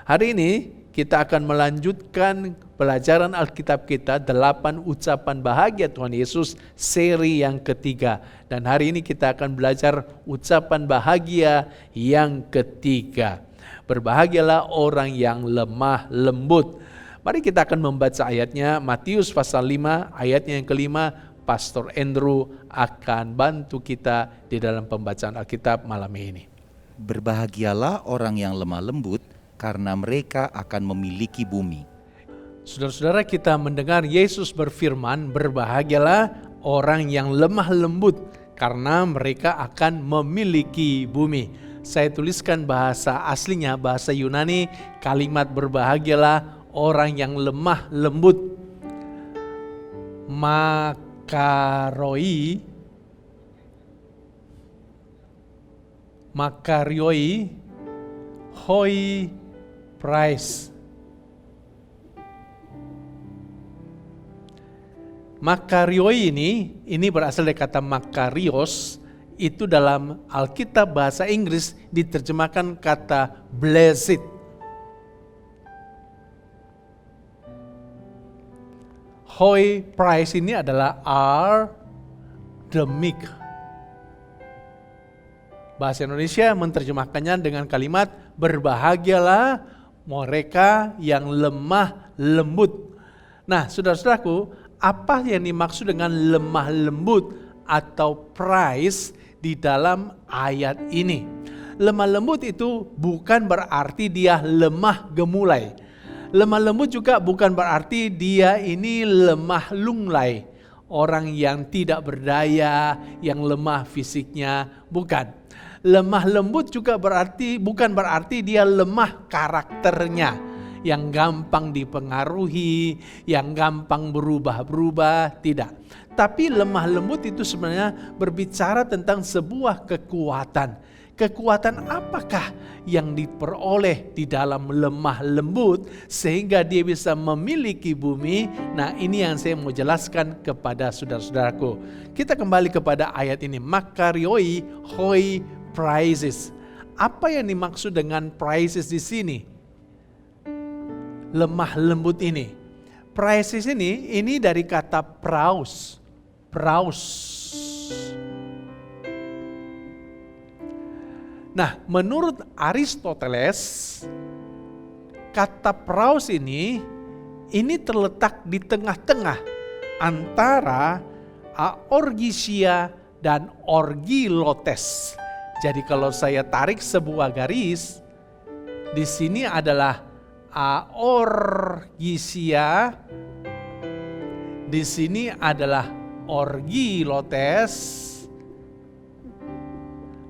Hari ini kita akan melanjutkan pelajaran Alkitab kita 8 ucapan bahagia Tuhan Yesus seri yang ketiga. Dan hari ini kita akan belajar ucapan bahagia yang ketiga. Berbahagialah orang yang lemah lembut. Mari kita akan membaca ayatnya, Matius pasal 5 ayatnya yang kelima. Pastor Andrew akan bantu kita di dalam pembacaan Alkitab malam ini. Berbahagialah orang yang lemah lembut, karena mereka akan memiliki bumi. Saudara-saudara, kita mendengar Yesus berfirman, berbahagialah orang yang lemah lembut, karena mereka akan memiliki bumi. Saya tuliskan bahasa aslinya, bahasa Yunani, kalimat berbahagialah orang yang lemah lembut. Makarioi, hoi price. Makarioi ini berasal dari kata makarios, itu dalam Alkitab bahasa Inggris diterjemahkan kata blessed. Hoi price ini adalah the meek. Bahasa Indonesia menerjemahkannya dengan kalimat berbahagialah mereka yang lemah lembut. Nah, saudara-saudaraku, apa yang dimaksud dengan lemah lembut atau price di dalam ayat ini? Lemah lembut itu bukan berarti dia lemah gemulai. Lemah lembut juga bukan berarti dia ini lemah lunglai. Orang yang tidak berdaya, yang lemah fisiknya, bukan. Lemah lembut juga bukan berarti dia lemah karakternya, yang gampang dipengaruhi, yang gampang berubah-berubah, tidak. Tapi lemah lembut itu sebenarnya berbicara tentang sebuah kekuatan. Kekuatan apakah yang diperoleh di dalam lemah lembut sehingga dia bisa memiliki bumi? Nah, ini yang saya mau jelaskan kepada saudara-saudaraku. Kita kembali kepada ayat ini, makarioi hoi prizes. Apa yang dimaksud dengan prizes di sini? Lemah lembut ini. Prizes ini dari kata praus. Nah, menurut Aristoteles, kata praus ini terletak di tengah-tengah antara aorgisia dan orgilotes. Jadi kalau saya tarik sebuah garis, di sini adalah aorgisia, di sini adalah orgilotes.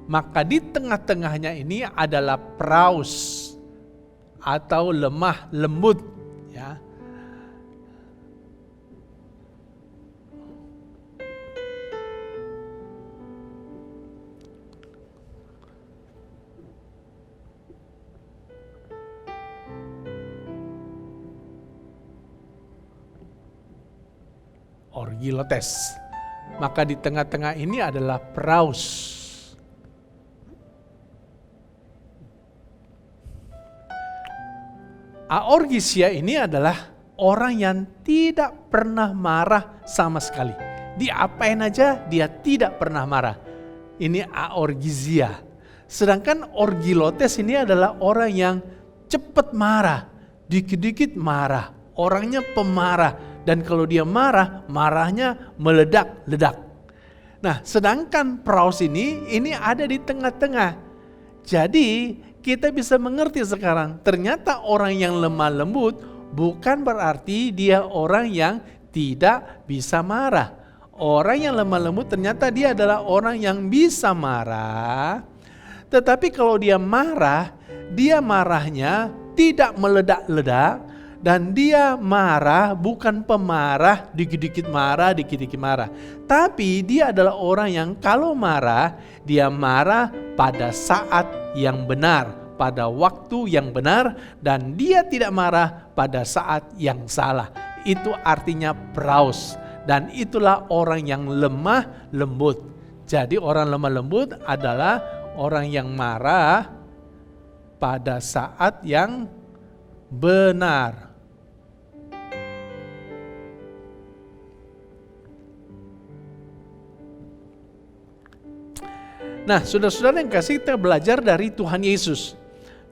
Maka di tengah-tengahnya ini adalah praus atau lemah lembut, ya. Orgilotes. Maka di tengah-tengah ini adalah praus. Aorgisia ini adalah orang yang tidak pernah marah sama sekali. Diapain aja dia tidak pernah marah. Ini aorgisia. Sedangkan orgilotes ini adalah orang yang cepat marah, dikit-dikit marah. Orangnya pemarah, dan kalau dia marah, marahnya meledak-ledak. Nah, sedangkan praus ini ada di tengah-tengah. Jadi kita bisa mengerti sekarang, ternyata orang yang lemah lembut bukan berarti dia orang yang tidak bisa marah. Orang yang lemah lembut ternyata dia adalah orang yang bisa marah. Tetapi kalau dia marah, dia marahnya tidak meledak-ledak. Dan dia marah bukan pemarah, dikit-dikit marah. Tapi dia adalah orang yang kalau marah, dia marah pada saat yang benar, pada waktu yang benar, dan dia tidak marah pada saat yang salah. Itu artinya praus, dan itulah orang yang lemah lembut. Jadi orang lemah lembut adalah orang yang marah pada saat yang benar. Nah, saudara-saudara yang kasih, kita belajar dari Tuhan Yesus.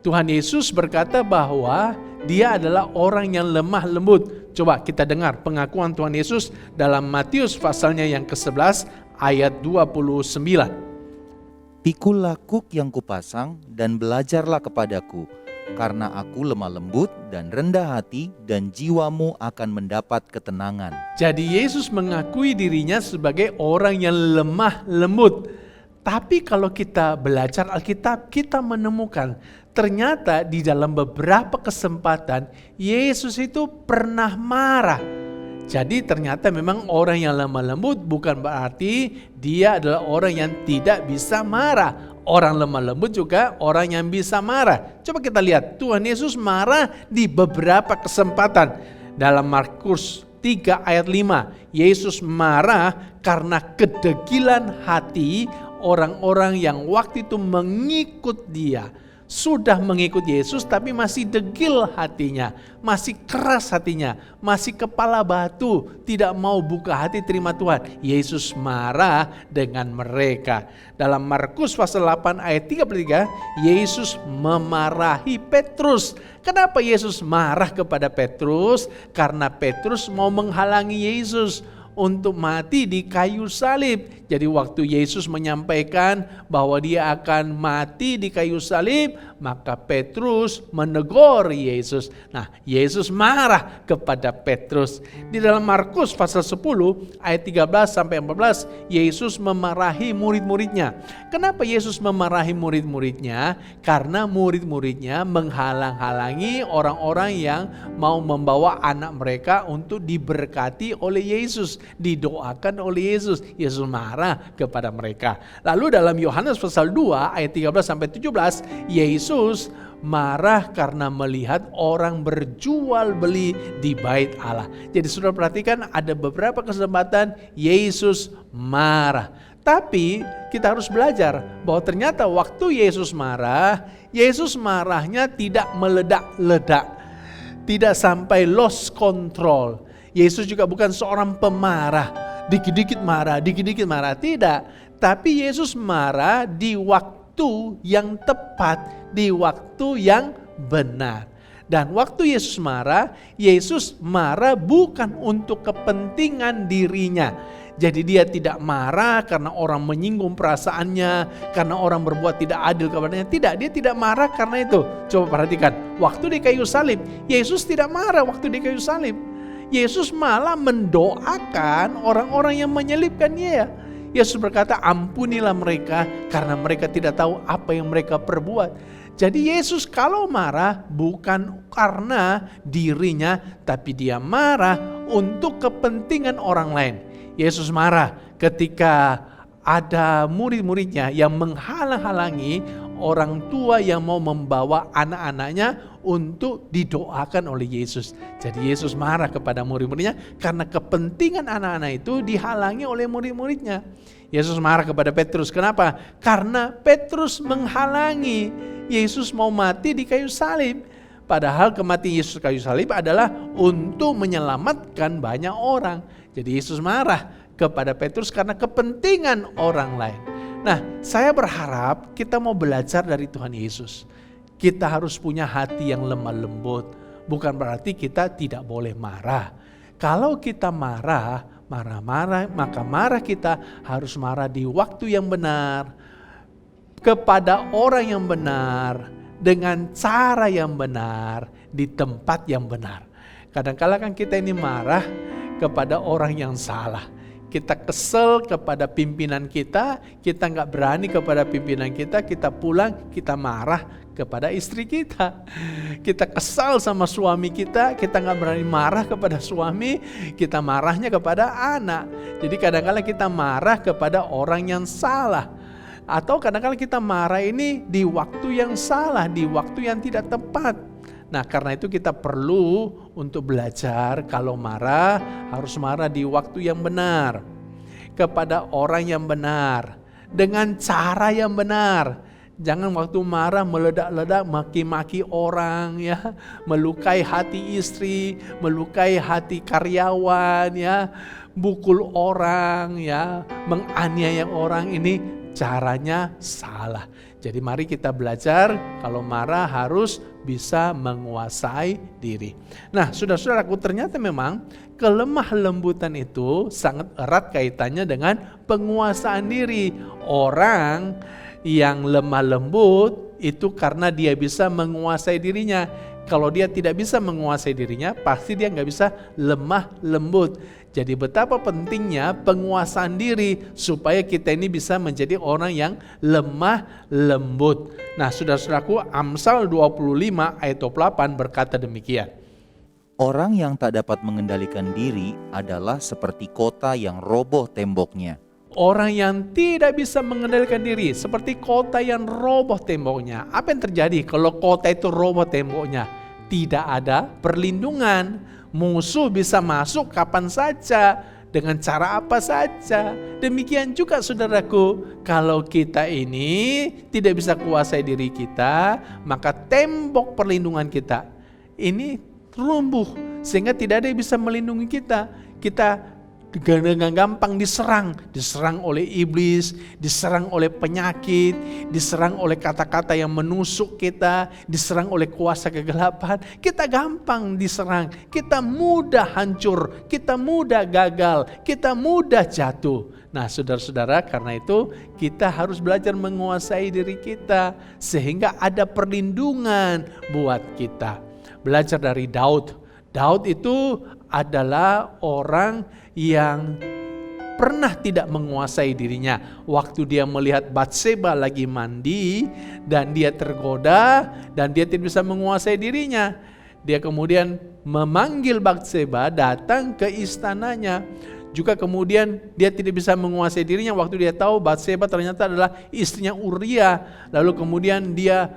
Tuhan Yesus berkata bahwa dia adalah orang yang lemah lembut. Coba kita dengar pengakuan Tuhan Yesus dalam Matius pasalnya yang ke-11 ayat 29. Pikulah kuk yang kupasang dan belajarlah kepadaku, karena aku lemah lembut dan rendah hati, dan jiwamu akan mendapat ketenangan. Jadi Yesus mengakui dirinya sebagai orang yang lemah lembut. Tapi kalau kita belajar Alkitab, kita menemukan ternyata di dalam beberapa kesempatan Yesus itu pernah marah. Jadi ternyata memang orang yang lemah lembut bukan berarti dia adalah orang yang tidak bisa marah. Orang lemah lembut juga orang yang bisa marah. Coba kita lihat, Tuhan Yesus marah di beberapa kesempatan. Dalam Markus 3 ayat 5, Yesus marah karena kedegilan hati orang-orang yang waktu itu mengikut dia. Sudah mengikut Yesus tapi masih degil hatinya, masih keras hatinya, masih kepala batu, tidak mau buka hati terima Tuhan. Yesus marah dengan mereka. Dalam Markus pasal 8 ayat 33, Yesus memarahi Petrus. Kenapa Yesus marah kepada Petrus? Karena Petrus mau menghalangi Yesus untuk mati di kayu salib. Jadi waktu Yesus menyampaikan bahwa dia akan mati di kayu salib, maka Petrus menegur Yesus. Nah, Yesus marah kepada Petrus. Di dalam Markus pasal 10 ayat 13 sampai 14, Yesus memarahi murid-muridnya. Kenapa Yesus memarahi murid-muridnya? Karena murid-muridnya menghalang-halangi orang-orang yang mau membawa anak mereka untuk diberkati oleh Yesus, didoakan oleh Yesus. Yesus marah kepada mereka. Lalu dalam Yohanes pasal 2 ayat 13 sampai 17, Yesus marah karena melihat orang berjual beli di bait Allah. Jadi sudah perhatikan ada beberapa kesempatan Yesus marah. Tapi kita harus belajar bahwa ternyata waktu Yesus marah, Yesus marahnya tidak meledak-ledak. Tidak sampai lost control. Yesus juga bukan seorang pemarah. Dikit-dikit marah, tidak. Tapi Yesus marah di waktu yang tepat, di waktu yang benar. Dan waktu Yesus marah bukan untuk kepentingan dirinya. Jadi dia tidak marah karena orang menyinggung perasaannya, karena orang berbuat tidak adil kepadanya. Tidak, dia tidak marah karena itu. Coba perhatikan, waktu di kayu salib, Yesus tidak marah waktu di kayu salib. Yesus malah mendoakan orang-orang yang menyelibkan dia. Yesus berkata, ampunilah mereka karena mereka tidak tahu apa yang mereka perbuat. Jadi Yesus kalau marah bukan karena dirinya, tapi dia marah untuk kepentingan orang lain. Yesus marah ketika ada murid-muridnya yang menghalang-halangi orang tua yang mau membawa anak-anaknya untuk didoakan oleh Yesus. Jadi Yesus marah kepada murid-muridnya karena kepentingan anak-anak itu dihalangi oleh murid-muridnya. Yesus marah kepada Petrus. Kenapa? Karena Petrus menghalangi Yesus mau mati di kayu salib. Padahal kematian Yesus kayu salib adalah untuk menyelamatkan banyak orang. Jadi Yesus marah kepada Petrus karena kepentingan orang lain. Nah, saya berharap kita mau belajar dari Tuhan Yesus. Kita harus punya hati yang lemah lembut. Bukan berarti kita tidak boleh marah. Kalau kita marah, maka marah kita harus marah di waktu yang benar, kepada orang yang benar, dengan cara yang benar, di tempat yang benar. Kadang-kala kan kita ini marah kepada orang yang salah. Kita kesel kepada pimpinan kita nggak berani kepada pimpinan kita pulang, kita marah kepada istri kita. Kita kesal sama suami kita nggak berani marah kepada suami, kita marahnya kepada anak. Jadi kadang-kadang kita marah kepada orang yang salah. Atau kadang-kadang kita marah ini di waktu yang salah, di waktu yang tidak tepat. Nah, karena itu kita perlu untuk belajar kalau marah harus marah di waktu yang benar, kepada orang yang benar, dengan cara yang benar, Jangan waktu marah meledak-ledak maki-maki orang ya, melukai hati istri, melukai hati karyawan ya, pukul orang ya, menganiaya orang. Ini caranya salah. Jadi mari kita belajar kalau marah harus bisa menguasai diri. Nah, saudara-saudaraku, ternyata memang kelemah lembutan itu sangat erat kaitannya dengan penguasaan diri. Orang yang lemah lembut itu karena dia bisa menguasai dirinya. Kalau dia tidak bisa menguasai dirinya, pasti dia nggak bisa lemah lembut. Jadi betapa pentingnya penguasaan diri supaya kita ini bisa menjadi orang yang lemah lembut. Nah, saudara-saudaraku, Amsal 25 ayat 28 berkata demikian. Orang yang tak dapat mengendalikan diri adalah seperti kota yang roboh temboknya. Orang yang tidak bisa mengendalikan diri seperti kota yang roboh temboknya. Apa yang terjadi kalau kota itu roboh temboknya? Tidak ada perlindungan. Musuh bisa masuk kapan saja, dengan cara apa saja. Demikian juga saudaraku, kalau kita ini tidak bisa kuasai diri kita, maka tembok perlindungan kita ini rumbuh sehingga tidak ada yang bisa melindungi kita. Kita dengan gampang diserang oleh iblis, diserang oleh penyakit, diserang oleh kata-kata yang menusuk kita, diserang oleh kuasa kegelapan. Kita gampang diserang, kita mudah hancur, kita mudah gagal, kita mudah jatuh. Nah, saudara-saudara, karena itu kita harus belajar menguasai diri kita sehingga ada perlindungan buat kita. Belajar dari Daud. Daud itu adalah orang yang pernah tidak menguasai dirinya. Waktu dia melihat Batseba lagi mandi dan dia tergoda dan dia tidak bisa menguasai dirinya, dia kemudian memanggil Batseba datang ke istananya. Juga kemudian dia tidak bisa menguasai dirinya waktu dia tahu Batseba ternyata adalah istrinya Uria. Lalu kemudian dia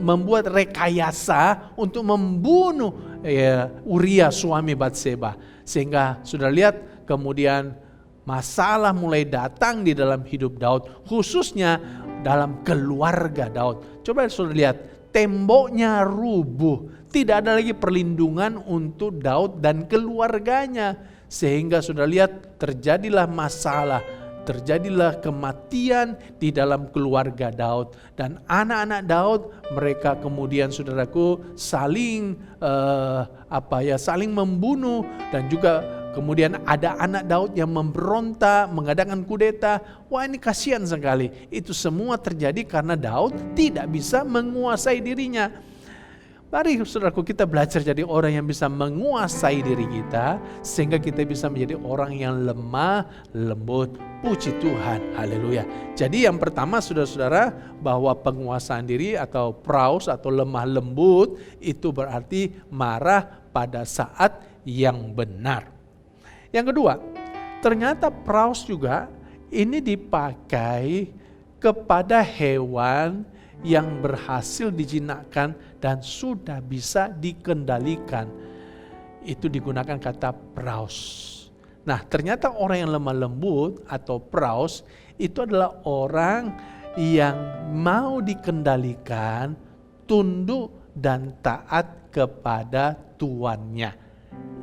membuat rekayasa untuk membunuh Uria suami Batseba. Sehingga sudah lihat kemudian masalah mulai datang di dalam hidup Daud, khususnya dalam keluarga Daud. Coba sudah lihat, temboknya rubuh, tidak ada lagi perlindungan untuk Daud dan keluarganya. Sehingga sudah lihat terjadilah masalah, terjadilah kematian di dalam keluarga Daud. Dan anak-anak Daud mereka kemudian saudaraku saling saling membunuh. Dan juga kemudian ada anak Daud yang memberontak, mengadakan kudeta. Wah, ini kasihan sekali. Itu semua terjadi karena Daud tidak bisa menguasai dirinya. Mari saudaraku, kita belajar jadi orang yang bisa menguasai diri kita sehingga kita bisa menjadi orang yang lemah lembut. Puji Tuhan, haleluya. Jadi yang pertama saudara-saudara, bahwa penguasaan diri atau praus atau lemah lembut itu berarti marah pada saat yang benar. Yang kedua, ternyata praus juga ini dipakai kepada hewan yang berhasil dijinakkan dan sudah bisa dikendalikan. Itu digunakan kata praus. Nah, ternyata orang yang lemah lembut atau praus itu adalah orang yang mau dikendalikan, tunduk dan taat kepada tuannya.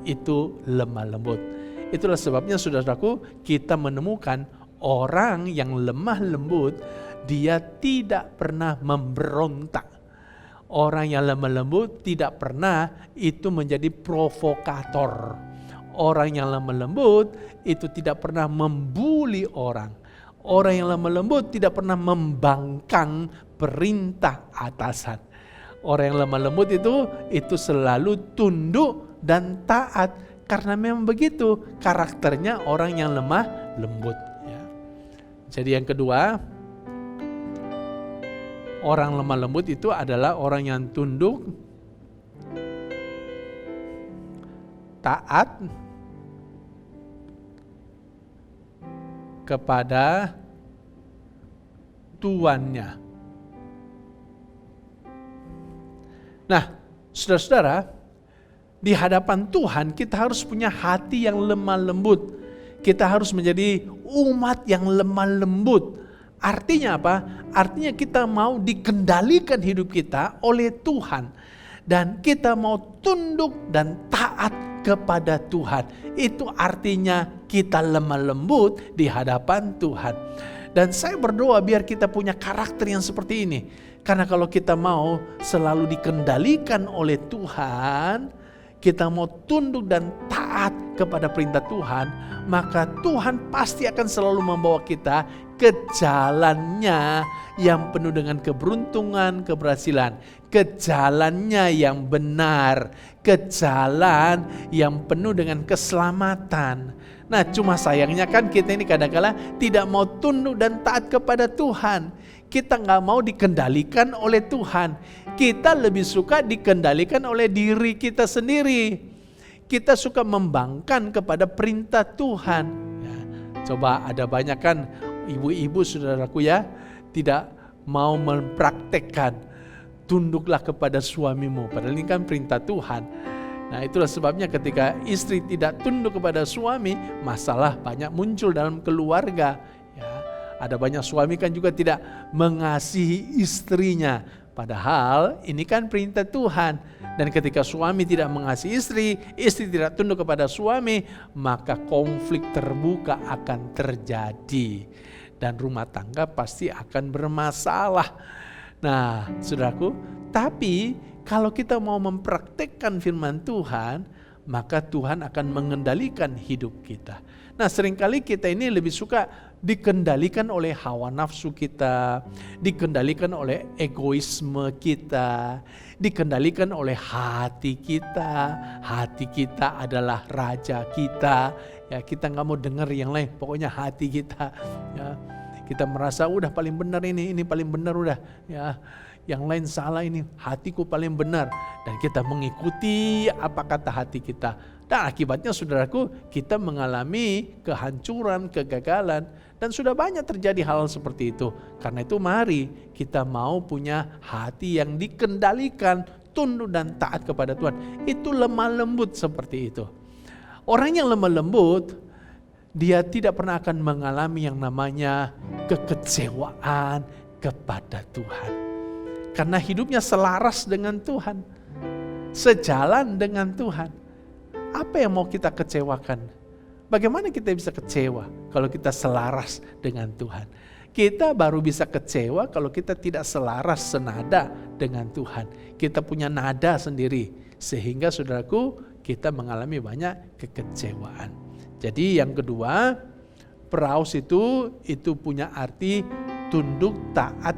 Itu lemah lembut. Itulah sebabnya saudaraku, kita menemukan orang yang lemah lembut, dia tidak pernah memberontak. Orang yang lemah lembut tidak pernah itu menjadi provokator. Orang yang lemah lembut itu tidak pernah membuli orang. Orang yang lemah lembut tidak pernah membangkang perintah atasan. Orang yang lemah lembut itu selalu tunduk dan taat. Karena memang begitu karakternya orang yang lemah lembut. Ya. Jadi yang kedua, orang lemah lembut itu adalah orang yang tunduk, taat kepada tuannya. Nah, saudara-saudara, di hadapan Tuhan kita harus punya hati yang lemah lembut. Kita harus menjadi umat yang lemah lembut. Artinya apa? Artinya kita mau dikendalikan hidup kita oleh Tuhan. Dan kita mau tunduk dan taat kepada Tuhan. Itu artinya kita lemah lembut di hadapan Tuhan. Dan saya berdoa biar kita punya karakter yang seperti ini. Karena kalau kita mau selalu dikendalikan oleh Tuhan, kita mau tunduk dan taat kepada perintah Tuhan, maka Tuhan pasti akan selalu membawa kita ke jalannya yang penuh dengan keberuntungan, keberhasilan, ke jalannya yang benar, ke jalan yang penuh dengan keselamatan. Nah, cuma sayangnya kan kita ini kadang-kadang tidak mau tunduk dan taat kepada Tuhan. Kita nggak mau dikendalikan oleh Tuhan. Kita lebih suka dikendalikan oleh diri kita sendiri. Kita suka membangkang kepada perintah Tuhan. Ya, coba ada banyak kan ibu-ibu saudaraku ya, tidak mau mempraktekkan tunduklah kepada suamimu. Padahal ini kan perintah Tuhan. Nah, itulah sebabnya ketika istri tidak tunduk kepada suami, masalah banyak muncul dalam keluarga. Ya, ada banyak suami kan juga tidak mengasihi istrinya. Padahal ini kan perintah Tuhan. Dan ketika suami tidak mengasihi istri, istri tidak tunduk kepada suami, maka konflik terbuka akan terjadi. Dan rumah tangga pasti akan bermasalah. Nah, saudaraku, tapi kalau kita mau mempraktekkan firman Tuhan, maka Tuhan akan mengendalikan hidup kita. Nah, seringkali kita ini lebih suka dikendalikan oleh hawa nafsu kita, dikendalikan oleh egoisme kita, dikendalikan oleh hati kita. Hati kita adalah raja kita. Ya, kita nggak mau dengar yang lain, pokoknya hati kita. Ya, kita merasa udah paling benar ini paling benar udah. Ya, yang lain salah, ini hatiku paling benar. Dan kita mengikuti apa kata hati kita. Dan akibatnya saudaraku, kita mengalami kehancuran, kegagalan. Dan sudah banyak terjadi hal seperti itu. Karena itu mari kita mau punya hati yang dikendalikan, tunduk dan taat kepada Tuhan. Itu lemah lembut seperti itu. Orang yang lemah lembut, dia tidak pernah akan mengalami yang namanya kekecewaan kepada Tuhan. Karena hidupnya selaras dengan Tuhan, sejalan dengan Tuhan. Apa yang mau kita kecewakan? Bagaimana kita bisa kecewa kalau kita selaras dengan Tuhan? Kita baru bisa kecewa kalau kita tidak selaras senada dengan Tuhan. Kita punya nada sendiri, sehingga saudaraku kita mengalami banyak kekecewaan. Jadi yang kedua, praus itu punya arti tunduk, taat,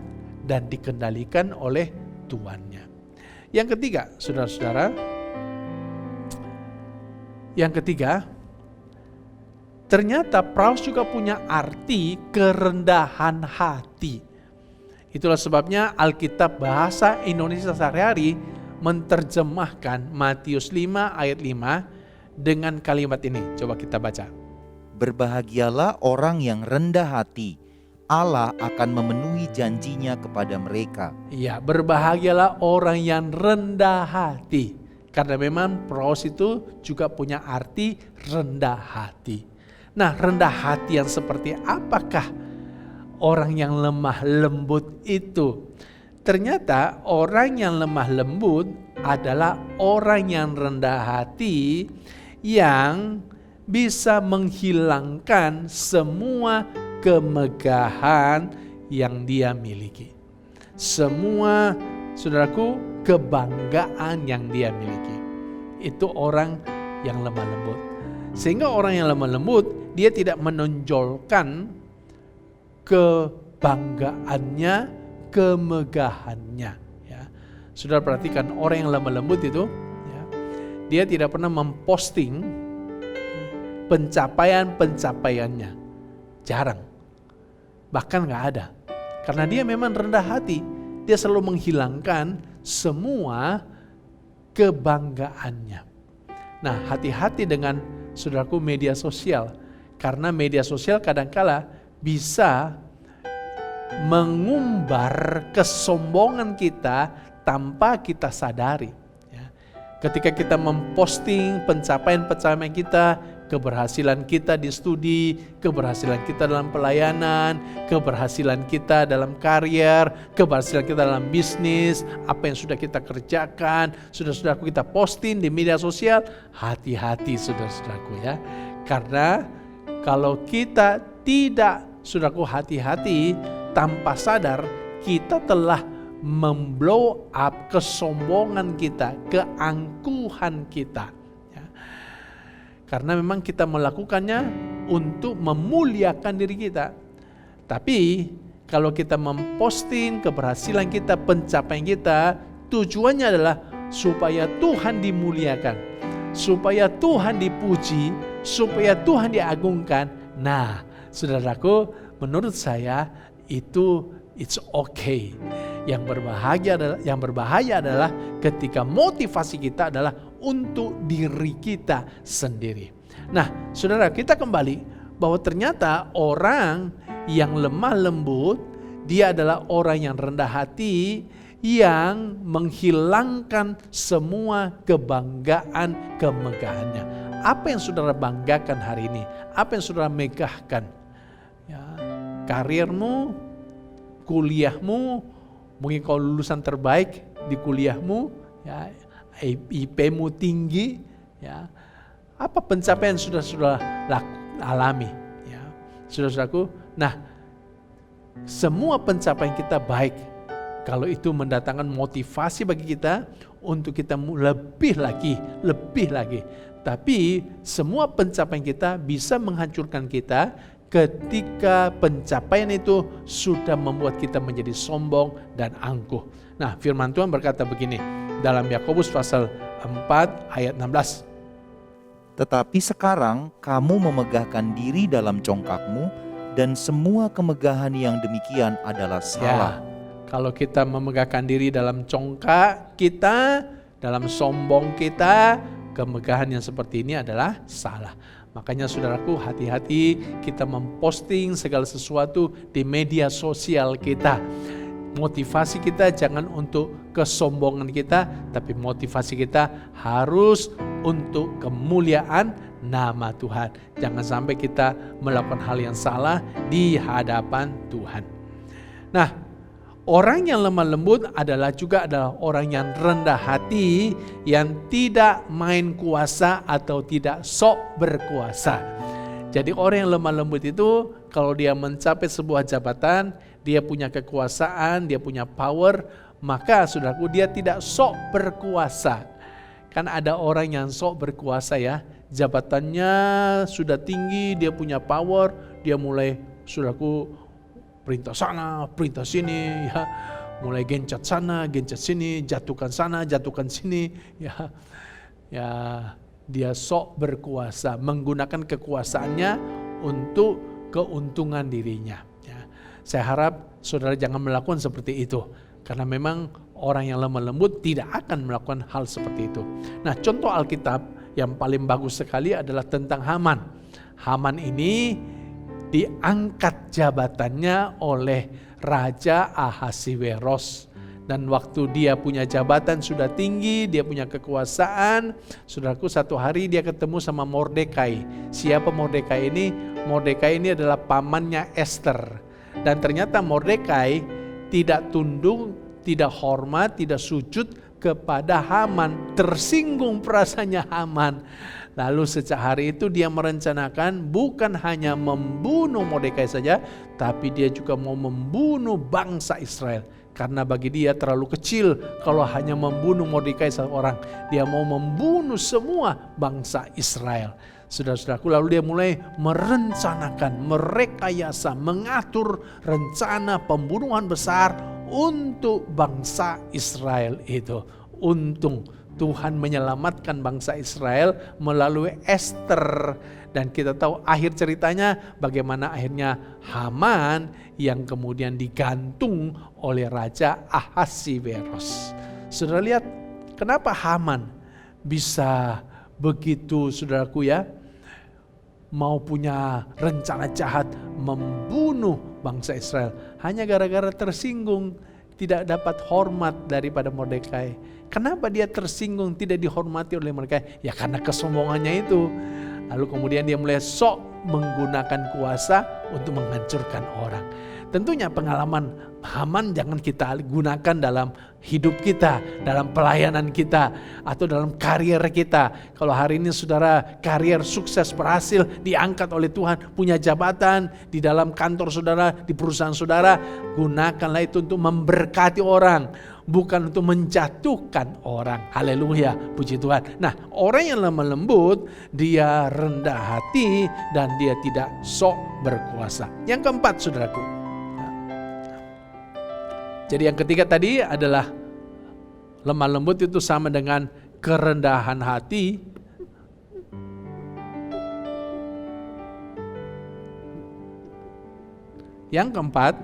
dan dikendalikan oleh tuannya. Yang ketiga, saudara-saudara, ternyata praus juga punya arti kerendahan hati. Itulah sebabnya Alkitab bahasa Indonesia sehari-hari menerjemahkan Matius 5 ayat 5 dengan kalimat ini. Coba kita baca. Berbahagialah orang yang rendah hati, Allah akan memenuhi janjinya kepada mereka. Ya, berbahagialah orang yang rendah hati. Karena memang praus itu juga punya arti rendah hati. Nah, rendah hati yang seperti apakah orang yang lemah lembut itu? Ternyata orang yang lemah lembut adalah orang yang rendah hati yang bisa menghilangkan semua kemegahan yang dia miliki. Semua, saudaraku, kebanggaan yang dia miliki. Itu orang yang lemah lembut. Sehingga orang yang lemah lembut, dia tidak menonjolkan kebanggaannya, kemegahannya. Ya. Saudara perhatikan orang yang lemah lembut itu, ya, dia tidak pernah memposting pencapaian-pencapaiannya. Jarang. Bahkan gak ada. Karena dia memang rendah hati. Dia selalu menghilangkan semua kebanggaannya. Nah, hati-hati dengan saudaraku media sosial. Karena media sosial kadangkala bisa mengumbar kesombongan kita tanpa kita sadari. Ya. Ketika kita memposting pencapaian-pencapaian kita, keberhasilan kita di studi, keberhasilan kita dalam pelayanan, keberhasilan kita dalam karier, keberhasilan kita dalam bisnis, apa yang sudah kita kerjakan, saudara-saudaraku kita posting di media sosial, hati-hati saudara-saudaraku ya. Karena kalau kita tidak, saudaraku, hati-hati, tanpa sadar kita telah memblow up kesombongan kita, keangkuhan kita. Karena memang kita melakukannya untuk memuliakan diri kita. Tapi kalau kita memposting keberhasilan kita, pencapaian kita, tujuannya adalah supaya Tuhan dimuliakan, supaya Tuhan dipuji, supaya Tuhan diagungkan. Nah, saudaraku, menurut saya itu it's okay. Yang berbahaya adalah ketika motivasi kita adalah untuk diri kita sendiri. Nah, saudara, kita kembali bahwa ternyata orang yang lemah lembut, dia adalah orang yang rendah hati, yang menghilangkan semua kebanggaan kemegahannya. Apa yang saudara banggakan hari ini? Apa yang saudara megahkan? Ya, karirmu, kuliahmu, mungkin kau lulusan terbaik di kuliahmu, ya, IP-mu tinggi, ya. Apa pencapaian sudah alami, ya, saudaraku? Nah, semua pencapaian kita baik kalau itu mendatangkan motivasi bagi kita untuk kita lebih lagi. Tapi semua pencapaian kita bisa menghancurkan kita ketika pencapaian itu sudah membuat kita menjadi sombong dan angkuh. Nah, firman Tuhan berkata begini dalam Yakobus pasal 4 ayat 16. Tetapi sekarang kamu memegahkan diri dalam congkakmu, dan semua kemegahan yang demikian adalah salah. Ya, kalau kita memegahkan diri dalam congkak kita, dalam sombong kita, kemegahan yang seperti ini adalah salah. Makanya saudaraku, hati-hati kita memposting segala sesuatu di media sosial kita. Motivasi kita jangan untuk kesombongan kita, tapi motivasi kita harus untuk kemuliaan nama Tuhan. Jangan sampai kita melakukan hal yang salah di hadapan Tuhan. Nah, orang yang lemah lembut adalah orang yang rendah hati, yang tidak main kuasa atau tidak sok berkuasa. Jadi orang yang lemah lembut itu kalau dia mencapai sebuah jabatan, dia punya kekuasaan, dia punya power, maka saudaraku dia tidak sok berkuasa. Kan ada orang yang sok berkuasa ya, jabatannya sudah tinggi, dia punya power, dia mulai saudaraku perintah sana, perintah sini, ya, mulai gencet sana, gencet sini, jatuhkan sana, jatuhkan sini, ya, dia sok berkuasa, menggunakan kekuasaannya untuk keuntungan dirinya. Ya. Saya harap saudara jangan melakukan seperti itu, karena memang orang yang lemah lembut tidak akan melakukan hal seperti itu. Nah, contoh Alkitab yang paling bagus sekali adalah tentang Haman. Haman ini diangkat jabatannya oleh Raja Ahasiweros. Dan waktu dia punya jabatan sudah tinggi, dia punya kekuasaan, saudaraku, satu hari dia ketemu sama Mordekai. Siapa Mordekai ini? Mordekai ini adalah pamannya Esther. Dan ternyata Mordekai tidak tunduk, tidak hormat, tidak sujud kepada Haman. Tersinggung perasaannya Haman. Lalu sejak hari itu dia merencanakan bukan hanya membunuh Mordekai saja, tapi dia juga mau membunuh bangsa Israel. Karena bagi dia terlalu kecil kalau hanya membunuh Mordekai seorang. Dia mau membunuh semua bangsa Israel. Saudara-saudaraku, lalu dia mulai merencanakan, merekayasa, mengatur rencana pembunuhan besar untuk bangsa Israel itu. Untung Tuhan menyelamatkan bangsa Israel melalui Esther. Dan kita tahu akhir ceritanya bagaimana akhirnya Haman yang kemudian digantung oleh Raja Ahasiweros. Saudara lihat kenapa Haman bisa begitu, saudaraku ya, mau punya rencana jahat membunuh bangsa Israel. Hanya gara-gara tersinggung, tidak dapat hormat daripada Mordekai. Kenapa dia tersinggung, tidak dihormati oleh mereka? Ya karena kesombongannya itu. Lalu kemudian dia mulai sok menggunakan kuasa untuk menghancurkan orang. Tentunya pengalaman Haman jangan kita gunakan dalam hidup kita, dalam pelayanan kita, atau dalam karier kita. Kalau hari ini saudara karier sukses berhasil, diangkat oleh Tuhan, punya jabatan di dalam kantor saudara, di perusahaan saudara, gunakanlah itu untuk memberkati orang, bukan untuk menjatuhkan orang. Haleluya, puji Tuhan. Nah, orang yang lemah lembut, dia rendah hati dan dia tidak sok berkuasa. Yang keempat, saudaraku. Jadi yang ketiga tadi adalah lemah lembut itu sama dengan kerendahan hati. Yang keempat,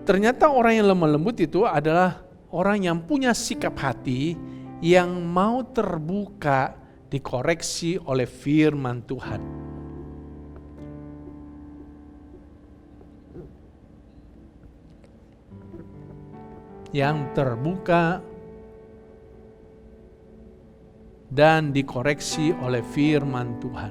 ternyata orang yang lemah lembut itu adalah orang yang punya sikap hati yang mau terbuka dikoreksi oleh firman Tuhan. Yang terbuka dan dikoreksi oleh firman Tuhan.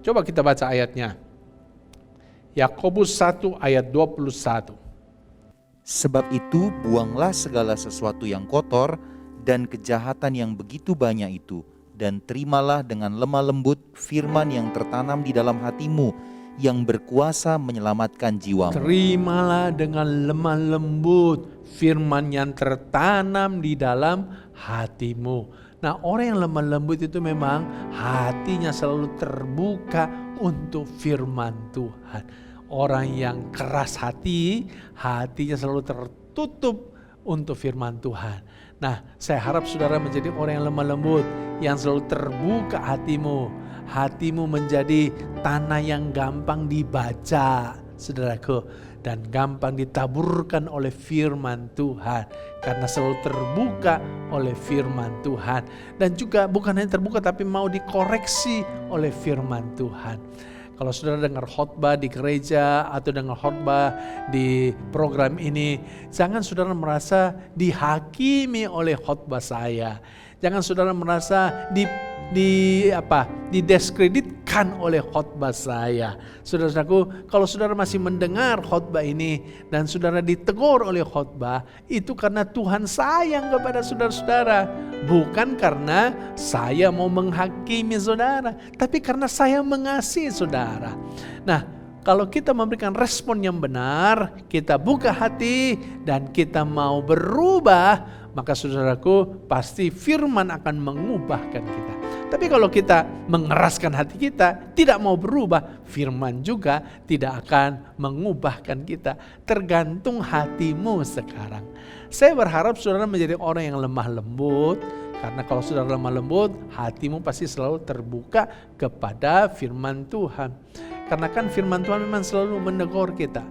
Coba kita baca ayatnya. Yakobus 1 ayat 21. Sebab itu buanglah segala sesuatu yang kotor dan kejahatan yang begitu banyak itu, dan terimalah dengan lemah lembut firman yang tertanam di dalam hatimu, yang berkuasa menyelamatkan jiwamu. Terimalah dengan lemah lembut firman yang tertanam di dalam hatimu. Nah, orang yang lemah lembut itu memang hatinya selalu terbuka untuk firman Tuhan. Orang yang keras hati, hatinya selalu tertutup untuk firman Tuhan. Nah, saya harap saudara menjadi orang yang lemah lembut, yang selalu terbuka hatimu. Hatimu menjadi tanah yang gampang dibaca, saudaraku, dan gampang ditaburkan oleh firman Tuhan. Karena selalu terbuka oleh firman Tuhan. Dan juga bukan hanya terbuka, tapi mau dikoreksi oleh firman Tuhan. Kalau saudara dengar khotbah di gereja atau dengar khotbah di program ini, jangan saudara merasa dihakimi oleh khotbah saya. Jangan saudara merasa didiskreditkan oleh khotbah saya. Saudara-saudaraku, kalau saudara masih mendengar khotbah ini dan saudara ditegur oleh khotbah, itu karena Tuhan sayang kepada saudara-saudara. Bukan karena saya mau menghakimi saudara, tapi karena saya mengasihi saudara. Nah, kalau kita memberikan respon yang benar, kita buka hati dan kita mau berubah, maka saudaraku pasti firman akan mengubahkan kita. Tapi kalau kita mengeraskan hati kita, tidak mau berubah, firman juga tidak akan mengubahkan kita. Tergantung hatimu sekarang. Saya berharap saudara menjadi orang yang lemah lembut, karena kalau saudara lemah lembut, hatimu pasti selalu terbuka kepada firman Tuhan. Karena kan firman Tuhan memang selalu menegur kita,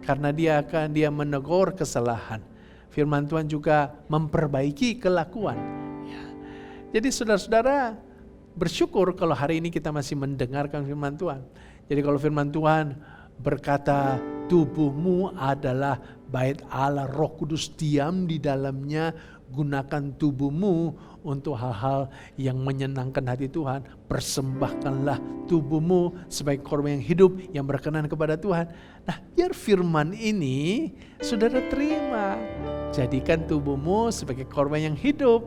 karena dia menegur kesalahan. Firman Tuhan juga memperbaiki kelakuan. Ya. Jadi saudara-saudara, bersyukur kalau hari ini kita masih mendengarkan firman Tuhan. Jadi kalau firman Tuhan berkata, tubuhmu adalah bait Allah, Roh Kudus diam di dalamnya, gunakan tubuhmu untuk hal-hal yang menyenangkan hati Tuhan. Persembahkanlah tubuhmu sebagai korban yang hidup, yang berkenan kepada Tuhan. Nah, biar firman ini saudara terima. Jadikan tubuhmu sebagai korban yang hidup.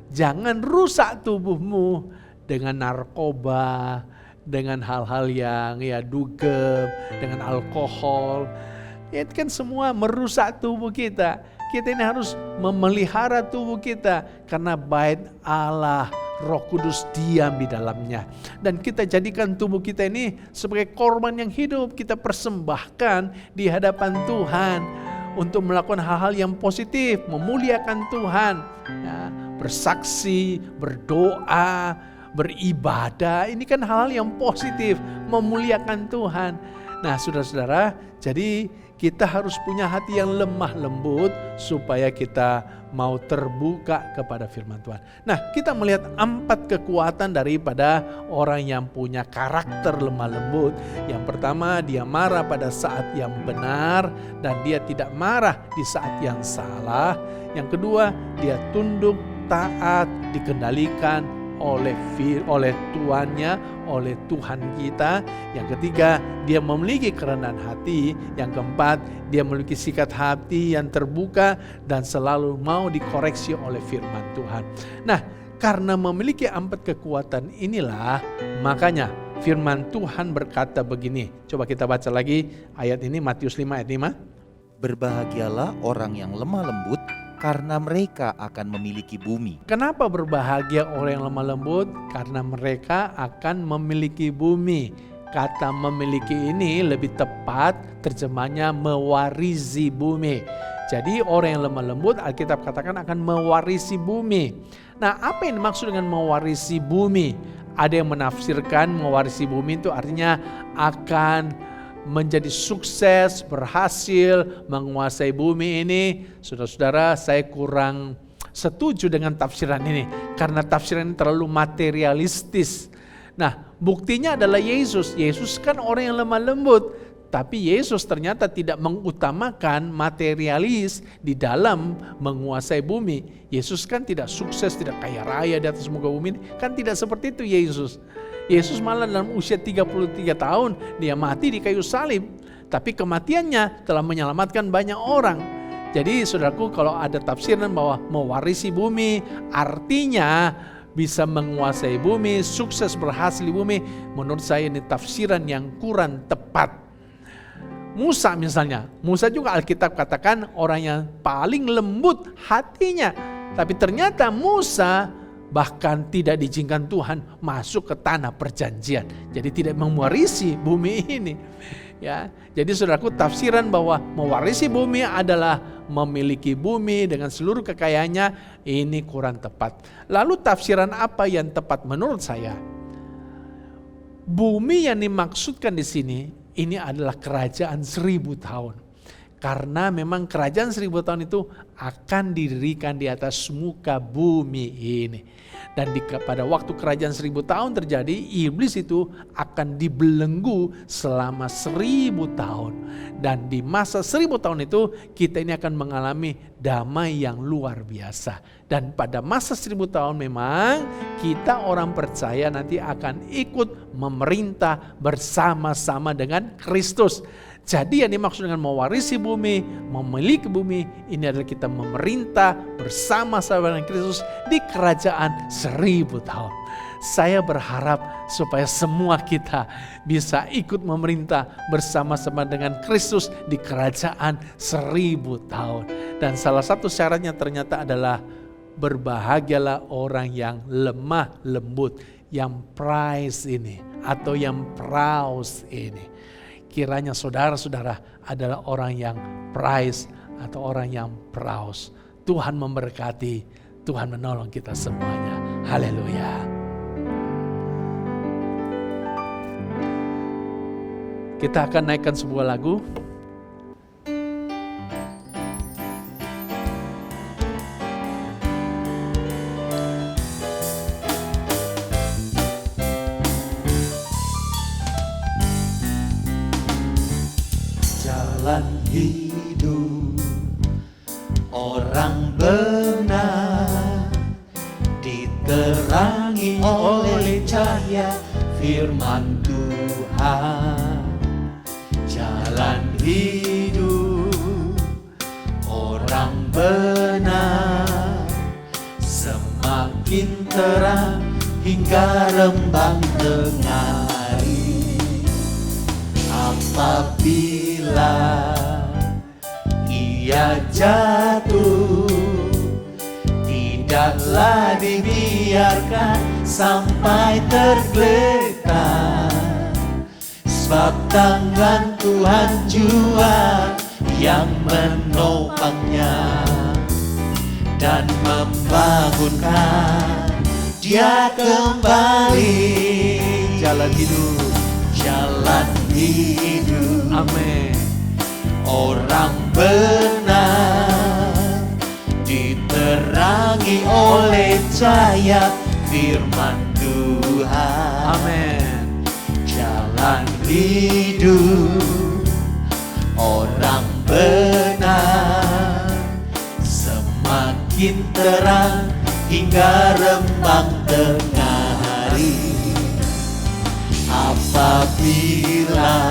Jangan rusak tubuhmu dengan narkoba, dengan hal-hal yang dugem, dengan alkohol. Itu kan semua merusak tubuh kita. Kita ini harus memelihara tubuh kita karena bait Allah, Roh Kudus diam di dalamnya. Dan kita jadikan tubuh kita ini sebagai korban yang hidup. Kita persembahkan di hadapan Tuhan untuk melakukan hal-hal yang positif, memuliakan Tuhan. Ya, bersaksi, berdoa, beribadah, ini kan hal-hal yang positif, memuliakan Tuhan. Nah saudara-saudara, jadi kita harus punya hati yang lemah lembut supaya kita mau terbuka kepada firman Tuhan. Nah kita melihat 4 kekuatan daripada orang yang punya karakter lemah lembut. Yang pertama, dia marah pada saat yang benar dan dia tidak marah di saat yang salah. Yang kedua, dia tunduk, taat, dikendalikan oleh tuannya, oleh Tuhan kita. Yang ketiga, dia memiliki kerendahan hati. Yang keempat, dia memiliki sikap hati yang terbuka dan selalu mau dikoreksi oleh firman Tuhan. Nah, karena memiliki 4 kekuatan inilah, makanya firman Tuhan berkata begini. Coba kita baca lagi ayat ini, Matius 5 ayat 5. Berbahagialah orang yang lemah lembut, karena mereka akan memiliki bumi. Kenapa berbahagia orang yang lemah lembut? Karena mereka akan memiliki bumi. Kata memiliki ini lebih tepat terjemahnya mewarisi bumi. Jadi orang yang lemah lembut Alkitab katakan akan mewarisi bumi. Nah, apa yang dimaksud dengan mewarisi bumi? Ada yang menafsirkan mewarisi bumi itu artinya akan menjadi sukses, berhasil, menguasai bumi ini. Saudara-saudara, saya kurang setuju dengan tafsiran ini. Karena tafsiran ini terlalu materialistis. Nah, buktinya adalah Yesus. Yesus kan orang yang lemah lembut. Tapi Yesus ternyata tidak mengutamakan materialis di dalam menguasai bumi. Yesus kan tidak sukses, tidak kaya raya di atas muka bumi. Kan tidak seperti itu Yesus. Yesus malah dalam usia 33 tahun dia mati di kayu salib. Tapi kematiannya telah menyelamatkan banyak orang. Jadi saudaraku, kalau ada tafsiran bahwa mewarisi bumi artinya bisa menguasai bumi, sukses berhasil di bumi, menurut saya ini tafsiran yang kurang tepat. Musa misalnya, Musa juga Alkitab katakan orang yang paling lembut hatinya. Tapi ternyata Musa bahkan tidak diizinkan Tuhan masuk ke tanah perjanjian. Jadi tidak mewarisi bumi ini. Ya, jadi saudaraku, tafsiran bahwa mewarisi bumi adalah memiliki bumi dengan seluruh kekayaannya ini kurang tepat. Lalu tafsiran apa yang tepat menurut saya? Bumi yang dimaksudkan di sini ini adalah kerajaan 1000 tahun. Karena memang kerajaan 1000 tahun itu akan didirikan di atas muka bumi ini. Dan pada waktu kerajaan 1000 tahun terjadi, iblis itu akan dibelenggu selama 1000 tahun. Dan di masa 1000 tahun itu kita ini akan mengalami damai yang luar biasa. Dan pada masa 1000 tahun memang kita orang percaya nanti akan ikut memerintah bersama-sama dengan Kristus. Jadi yang dimaksud dengan mewarisi bumi, memiliki bumi, ini adalah kita memerintah bersama-sama dengan Kristus di kerajaan 1000 tahun. Saya berharap supaya semua kita bisa ikut memerintah bersama-sama dengan Kristus di kerajaan 1000 tahun. Dan salah satu syaratnya ternyata adalah berbahagialah orang yang lemah lembut, yang praise ini atau yang praus ini. Kiranya saudara-saudara adalah orang yang praise atau orang yang praus. Tuhan memberkati, Tuhan menolong kita semuanya. Haleluya. Kita akan naikkan sebuah lagu. Jalan hidup orang benar diterangi oleh cahaya firman Tuhan. Jalan hidup orang benar semakin terang hingga rembang tengari. Apabila ia jatuh, tidaklah dibiarkan sampai tergeletak, sebab tangan Tuhan jua yang menopangnya dan membangunkan dia kembali. Jalan hidup, jalan hidup Amin. Orang benar diterangi oleh cahaya firman Tuhan. Amin. Jalan hidup orang benar semakin terang hingga rembang tengah hari. Apabila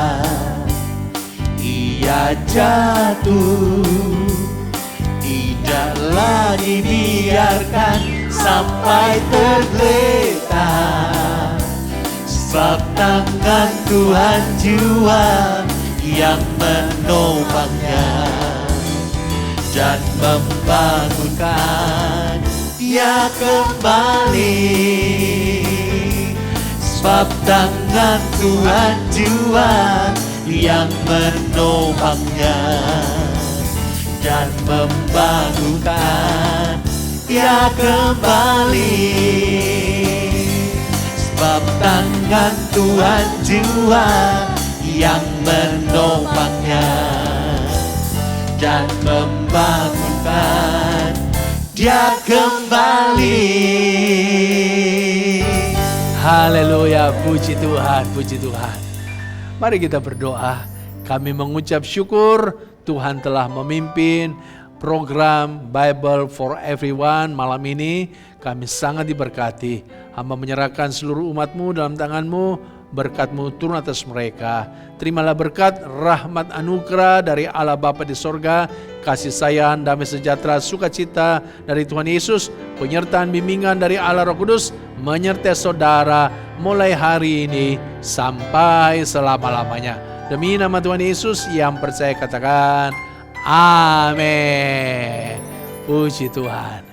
ia jatuh, tidaklah dibiarkan sampai tergeletak, sebab tangan Tuhan jua yang menopangnya dan membangunkan dia kembali. Sebab tangan Tuhan jua yang menopangnya dan membangunkan dia kembali. Sebab tangan Tuhan jua yang menopangnya dan membangunkan dia kembali. Haleluya, puji Tuhan, puji Tuhan. Mari kita berdoa. Kami mengucap syukur Tuhan telah memimpin program Bible for Everyone malam ini. Kami sangat diberkati. Hamba menyerahkan seluruh umat-Mu dalam tangan-Mu. Berkat-Mu turun atas mereka. Terimalah berkat, rahmat, anugerah dari Allah Bapa di sorga, kasih sayang, damai sejahtera, sukacita dari Tuhan Yesus, penyertaan bimbingan dari Allah Roh Kudus, menyertai saudara mulai hari ini sampai selama-lamanya. Demi nama Tuhan Yesus yang percaya katakan, amin. Puji Tuhan.